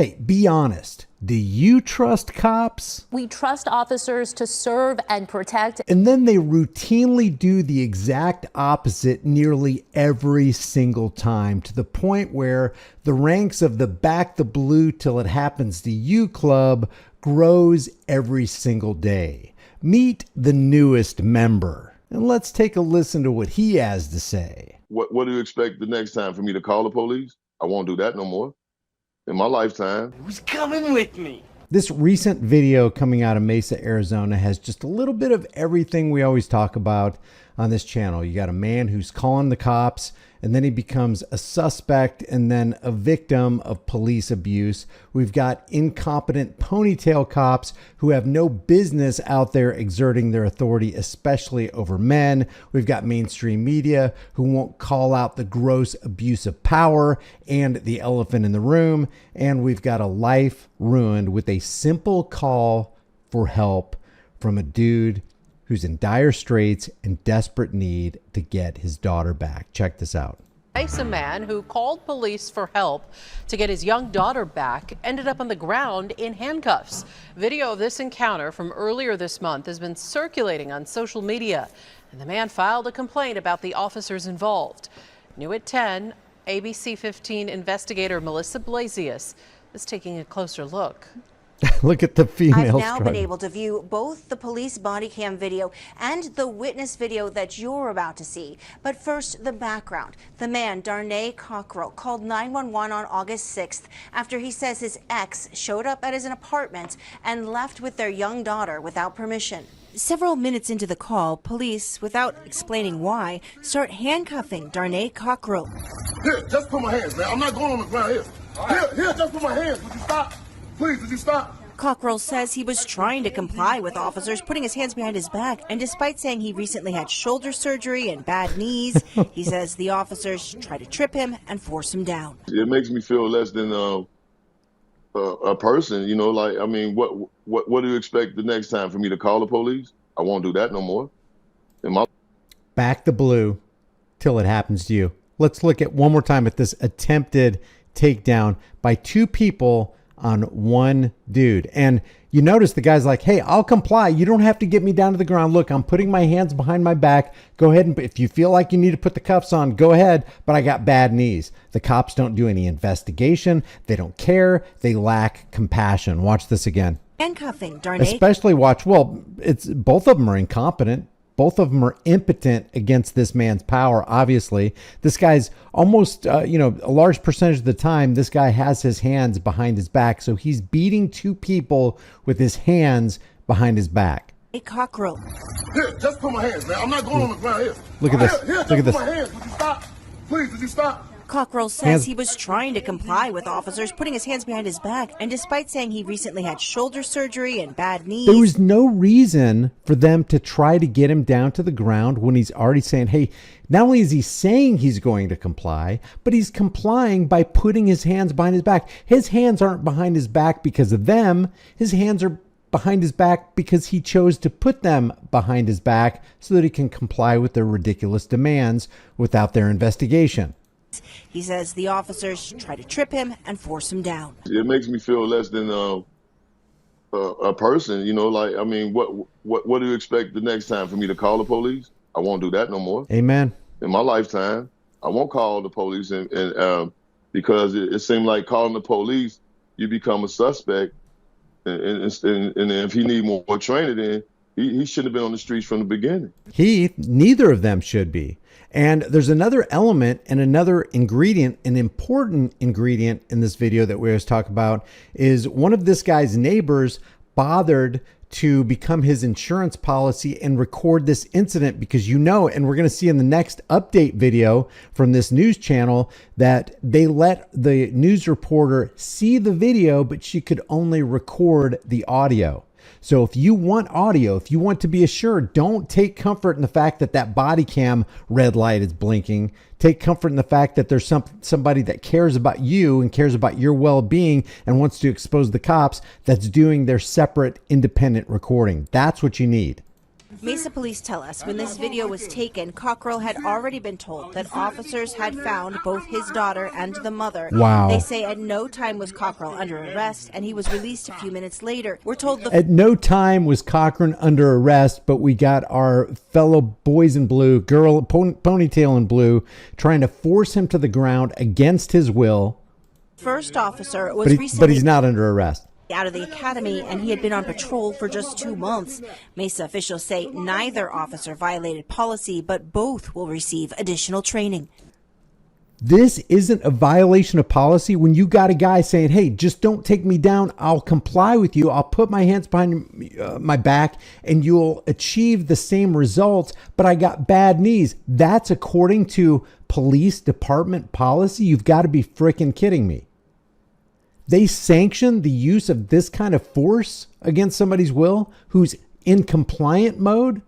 Hey, be honest. Do you trust cops? We trust officers to serve and protect. And then they routinely do the exact opposite nearly every single time, to the point where the ranks of the Back the Blue Till It Happens to You club grows every single day. Meet the newest member, and let's take a listen to what he has to say. What do you expect the next time, for me to call the police? I won't do that no more. In my lifetime. Who's coming with me? This recent video coming out of Mesa, Arizona has just a little bit of everything we always talk about on this channel. You got a man who's calling the cops, and then he becomes a suspect and then a victim of police abuse. We've got incompetent ponytail cops who have no business out there exerting their authority, especially over men. We've got mainstream media who won't call out the gross abuse of power and the elephant in the room. And we've got a life ruined with a simple call for help from a dude who's in dire straits and desperate need to get his daughter back. Check this out. A man who called police for help to get his young daughter back ended up on the ground in handcuffs. Video of this encounter from earlier this month has been circulating on social media, and the man filed a complaint about the officers involved. New at 10, ABC 15 investigator Melissa Blasius is taking a closer look. Look at the female. I've now been able to view both the police body cam video and the witness video that you're about to see. But first, the background. The man, Darnay Cockrell, called 911 on August 6th after he says his ex showed up at his apartment and left with their young daughter without permission. Several minutes into the call, police, without explaining why, start handcuffing Darnay Cockrell. Here, just put my hands, man. I'm not going on the ground here. Here, just put my hands. Would you stop? Please, would you stop? Cockrell says he was trying to comply with officers putting his hands behind his back, and despite saying he recently had shoulder surgery and bad knees, he says the officers try to trip him and force him down. It makes me feel less than a person, you know, like, I mean, what do you expect the next time, for me to call the police? I won't do that no more. Back the blue till it happens to you. Let's look at one more time at this attempted takedown by two people on one dude. And you notice the guy's like, hey, I'll comply. You don't have to get me down to the ground. Look, I'm putting my hands behind my back. Go ahead, and if you feel like you need to put the cuffs on, go ahead, but I got bad knees. The cops don't do any investigation. They don't care. They lack compassion. Watch this again. Handcuffing Darnay. Especially watch, well, it's both of them are incompetent. Both of them are impotent against this man's power. Obviously, this guy's almost, a large percentage of the time, this guy has his hands behind his back. So he's beating two people with his hands behind his back. Cockrell. Here, just put my hands, man. I'm not going on the ground here. Look at this. Here, just Look at put this. my hands. Would you stop? Please, would you stop? Cockrell says he was trying to comply with officers putting his hands behind his back, and despite saying he recently had shoulder surgery and bad knees. There was no reason for them to try to get him down to the ground when he's already saying, hey, not only is he saying he's going to comply, but he's complying by putting his hands behind his back. His hands aren't behind his back because of them. His hands are behind his back because he chose to put them behind his back so that he can comply with their ridiculous demands without their investigation. He says the officers try to trip him and force him down. It makes me feel less than a person, you know, like, I mean, what do you expect the next time, for me to call the police? I won't do that no more. Amen. In my lifetime, I won't call the police, and because it seemed like calling the police, you become a suspect, and if he need more training, then he shouldn't have been on the streets from the beginning. Neither of them should be. And there's another element and another ingredient, an important ingredient in this video that we always talk about, is one of this guy's neighbors bothered to become his insurance policy and record this incident because, and we're going to see in the next update video from this news channel that they let the news reporter see the video, but she could only record the audio. So if you want audio, if you want to be assured, don't take comfort in the fact that that body cam red light is blinking. Take comfort in the fact that there's somebody that cares about you and cares about your well-being and wants to expose the cops that's doing their separate independent recording. That's what you need. Mesa police tell us when this video was taken, Cockrell had already been told that officers had found both his daughter and the mother. Wow. They say at no time was Cockrell under arrest, and he was released a few minutes later. We're told at no time was Cochran under arrest, but we got our fellow boys in blue, girl, ponytail in blue, trying to force him to the ground against his will. First officer was recently, but he's not under arrest. Out of the academy, and he had been on patrol for just 2 months. Mesa officials say neither officer violated policy, but both will receive additional training. This isn't a violation of policy when you got a guy saying, hey, just don't take me down. I'll comply with you. I'll put my hands behind my back and you'll achieve the same results, but I got bad knees. That's according to police department policy. You've got to be freaking kidding me. They sanction the use of this kind of force against somebody's will who's in compliant mode?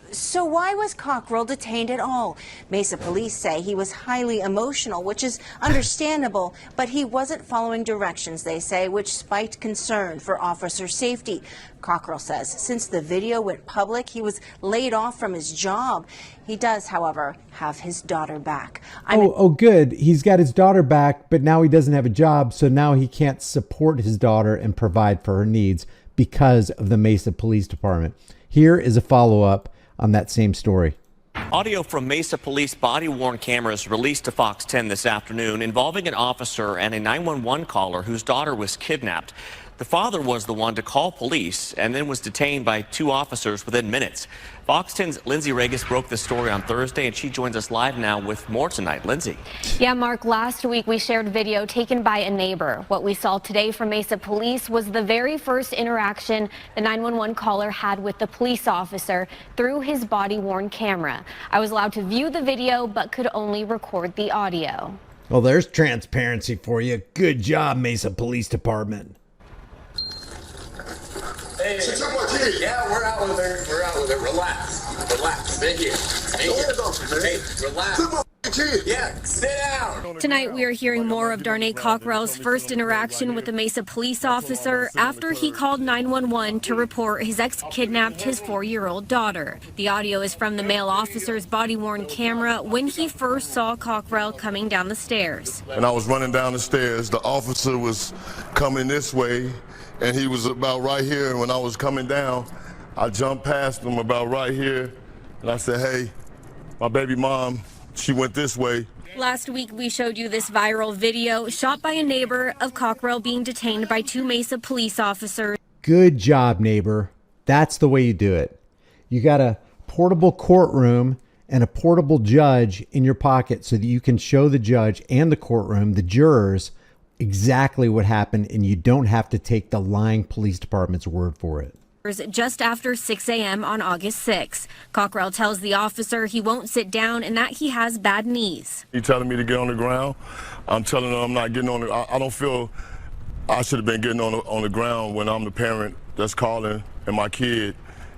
So why was Cockrell detained at all? Mesa police say he was highly emotional, which is understandable, but he wasn't following directions, they say, which spiked concern for officer safety. Cockrell says since the video went public, he was laid off from his job. He does, however, have his daughter back. Oh, good. He's got his daughter back, but now he doesn't have a job, so now he can't support his daughter and provide for her needs because of the Mesa Police Department. Here is a follow-up on that same story. Audio from Mesa Police body-worn cameras released to Fox 10 this afternoon involving an officer and a 911 caller whose daughter was kidnapped. The father was the one to call police and then was detained by 2 officers within minutes. Fox 10's Lindsay Regis broke this story on Thursday, and she joins us live now with more tonight. Lindsay. Yeah, Mark, last week we shared video taken by a neighbor. What we saw today from Mesa Police was the very first interaction the 911 caller had with the police officer through his body-worn camera. I was allowed to view the video, but could only record the audio. Well, there's transparency for you. Good job, Mesa Police Department. Hey, yeah, we're out with her. We're out with her. Relax. Stay here. Hey, relax. Yeah, sit down. Tonight we are hearing more of Darnay Cockrell's first interaction with a Mesa police officer after he called 911 to report his ex kidnapped his 4-year-old daughter. The audio is from the male officer's body-worn camera when he first saw Cockrell coming down the stairs. And I was running down the stairs. The officer was coming this way, and he was about right here. And when I was coming down, I jumped past him about right here, and I said, hey, my baby mom, she went this way. Last week, we showed you this viral video shot by a neighbor of Cockrell being detained by 2 Mesa police officers. Good job, neighbor. That's the way you do it. You got a portable courtroom and a portable judge in your pocket so that you can show the judge and the courtroom, the jurors, exactly what happened, and you don't have to take the lying police department's word for it. Just after 6 a.m. on August 6. Cockrell tells the officer he won't sit down and that he has bad knees. He's telling me to get on the ground. I'm telling him I'm not getting on the I don't feel I should have been getting on the ground when I'm the parent that's calling and my kid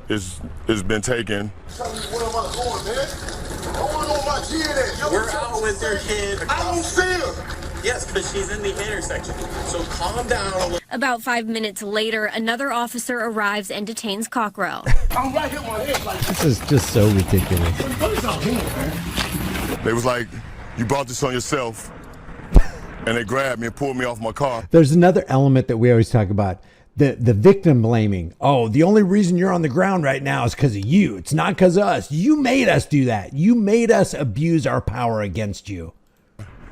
is been taken. Tell me where am I going, man? I want to know where my kid at. We're out with your kid. I don't see her. Yes, because she's in the intersection. So calm down a little. About 5 minutes later, another officer arrives and detains Cockrell. I'm right here, my head like This is just so ridiculous. They was like, you brought this on yourself. And they grabbed me and pulled me off my car. There's another element that we always talk about. The victim blaming. Oh, the only reason you're on the ground right now is because of you. It's not because of us. You made us do that. You made us abuse our power against you.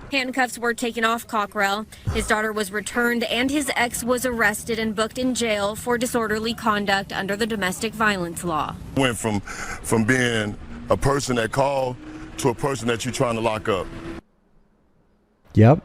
Handcuffs were taken off Cockrell. His daughter was returned and his ex was arrested and booked in jail for disorderly conduct under the domestic violence law. Went from being a person that called to a person that you're trying to lock up. Yep.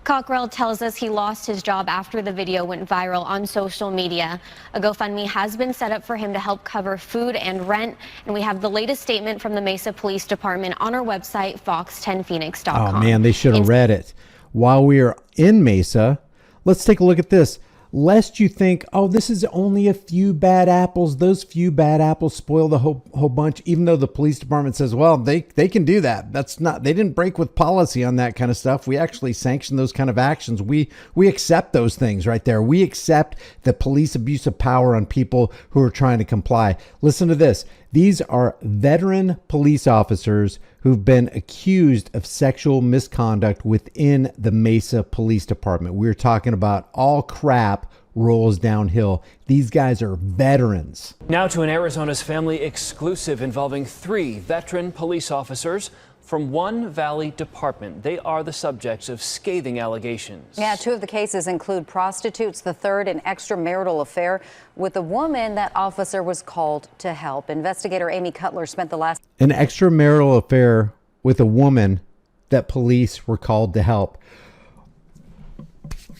Cockrell tells us he lost his job after the video went viral on social media. A GoFundMe has been set up for him to help cover food and rent. And we have the latest statement from the Mesa Police Department on our website, fox10phoenix.com. Oh, man, they should have read it. While we are in Mesa, let's take a look at this. lest you think, oh, this is only a few bad apples. Those few bad apples spoil the whole bunch, even though the police department says, well, they can do that. That's not, they didn't break with policy on that kind of stuff. We actually sanction those kind of actions. We accept those things right there. We accept the police abuse of power on people who are trying to comply. Listen to this. These are veteran police officers who've been accused of sexual misconduct within the Mesa Police Department. We're talking about all crap rolls downhill. These guys are veterans. Now to an Arizona's family exclusive involving 3 veteran police officers from one Valley department. They are the subjects of scathing allegations. Yeah, 2 of the cases include prostitutes. The third, an extramarital affair with a woman that officer was called to help. Investigator Amy Cutler spent the last... An extramarital affair with a woman that police were called to help.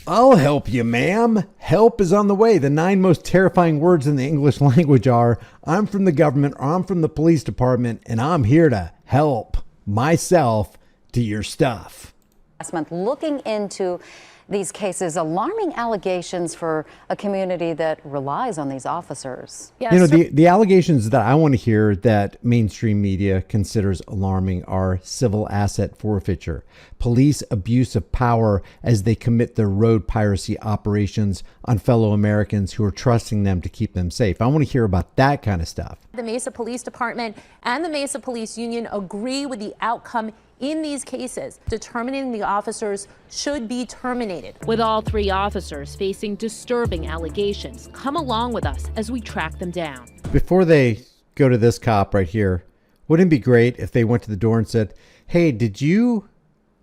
I'll help you, ma'am. Help is on the way. The 9 most terrifying words in the English language are, I'm from the government, or I'm from the police department, and I'm here to help myself to your stuff. Last month, looking into these cases, alarming allegations for a community that relies on these officers. Yes. You know, the allegations that I want to hear that mainstream media considers alarming are civil asset forfeiture, police abuse of power as they commit their road piracy operations on fellow Americans who are trusting them to keep them safe. I want to hear about that kind of stuff. The Mesa Police Department and the Mesa Police Union agree with the outcome in these cases, determining the officers should be terminated. With all 3 officers facing disturbing allegations, come along with us as we track them down. Before they go to this cop right here, wouldn't it be great if they went to the door and said, hey, did you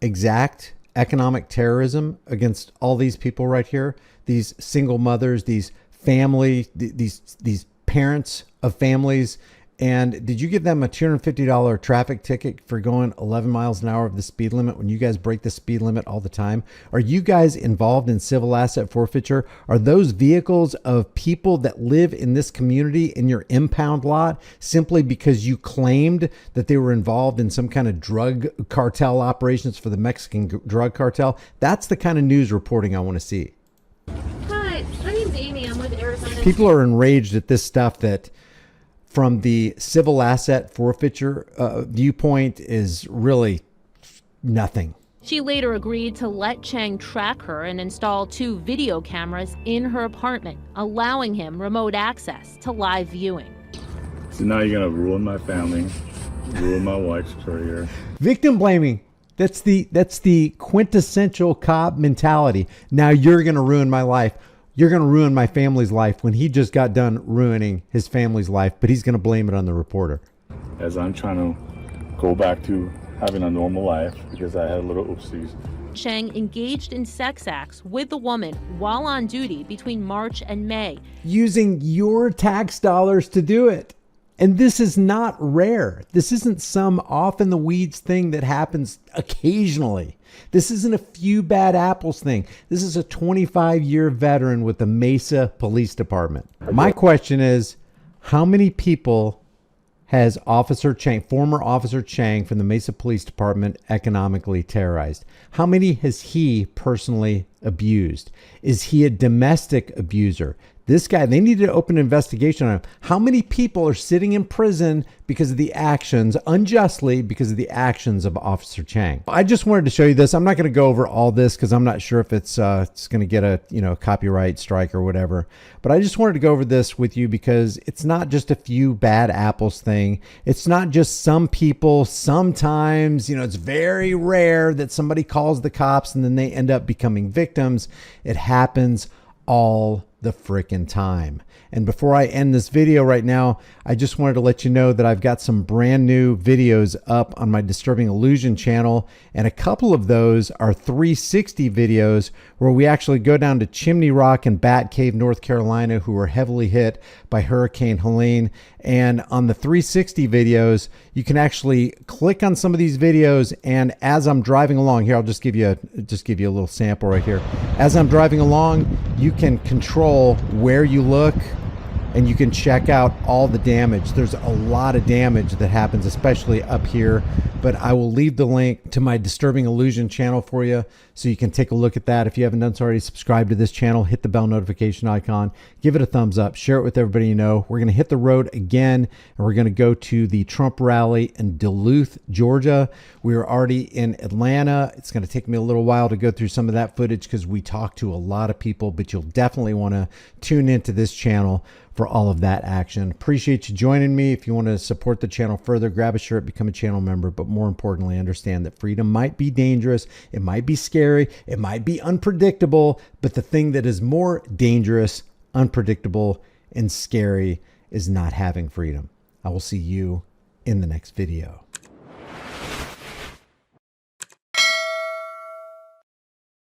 exact economic terrorism against all these people right here? These single mothers, these family, these parents of families. And did you give them a $250 traffic ticket for going 11 miles an hour of the speed limit when you guys break the speed limit all the time? Are you guys involved in civil asset forfeiture? Are those vehicles of people that live in this community in your impound lot simply because you claimed that they were involved in some kind of drug cartel operations for the Mexican drug cartel? That's the kind of news reporting I want to see. Hi, my name's Amy. I'm with Arizona. People are enraged at this stuff that from the civil asset forfeiture viewpoint is really nothing. She later agreed to let Chang track her and install 2 video cameras in her apartment, allowing him remote access to live viewing. So now you're gonna ruin my family, ruin my wife's career. Victim blaming. That's the quintessential cop mentality. Now you're gonna ruin my life. You're going to ruin my family's life, when he just got done ruining his family's life, but he's going to blame it on the reporter. As I'm trying to go back to having a normal life because I had a little oopsies. Chang engaged in sex acts with the woman while on duty between March and May. Using your tax dollars to do it. And this is not rare. This isn't some off in the weeds thing that happens occasionally. This isn't a few bad apples thing. This is a 25-year veteran with the Mesa Police Department. My question is, how many people has Officer Chang, former Officer Chang from the Mesa Police Department, economically terrorized? How many has he personally abused? Is he a domestic abuser? This guy, they needed to open an investigation on him. How many people are sitting in prison because of the actions, unjustly, because of the actions of Officer Chang? I just wanted to show you this. I'm not going to go over all this because I'm not sure if it's going to get a copyright strike or whatever. But I just wanted to go over this with you because it's not just a few bad apples thing. It's not just some people. Sometimes, it's very rare that somebody calls the cops and then they end up becoming victims. It happens all the frickin' time. And before I end this video right now, I just wanted to let you know that I've got some brand new videos up on my Disturbing Illusion channel, and a couple of those are 360 videos where we actually go down to Chimney Rock and Bat Cave, North Carolina, who were heavily hit by Hurricane Helene. And on the 360 videos, you can actually click on some of these videos, and as I'm driving along here, I'll just give you a little sample right here. As I'm driving along, you can control where you look and you can check out all the damage. There's a lot of damage that happens, especially up here, but I will leave the link to my Disturbing Illusion channel for you so you can take a look at that. If you haven't done so already, subscribe to this channel, hit the bell notification icon, give it a thumbs up, share it with everybody you know. We're going to hit the road again, and we're going to go to the Trump rally in Duluth, Georgia. We are already in Atlanta. It's going to take me a little while to go through some of that footage because we talked to a lot of people, but you'll definitely want to tune into this channel for all of that action. Appreciate you joining me. If you want to support the channel further, grab a shirt, become a channel member, but more importantly, understand that freedom might be dangerous, it might be scary, it might be unpredictable, but the thing that is more dangerous, unpredictable, and scary is not having freedom. I will see you in the next video.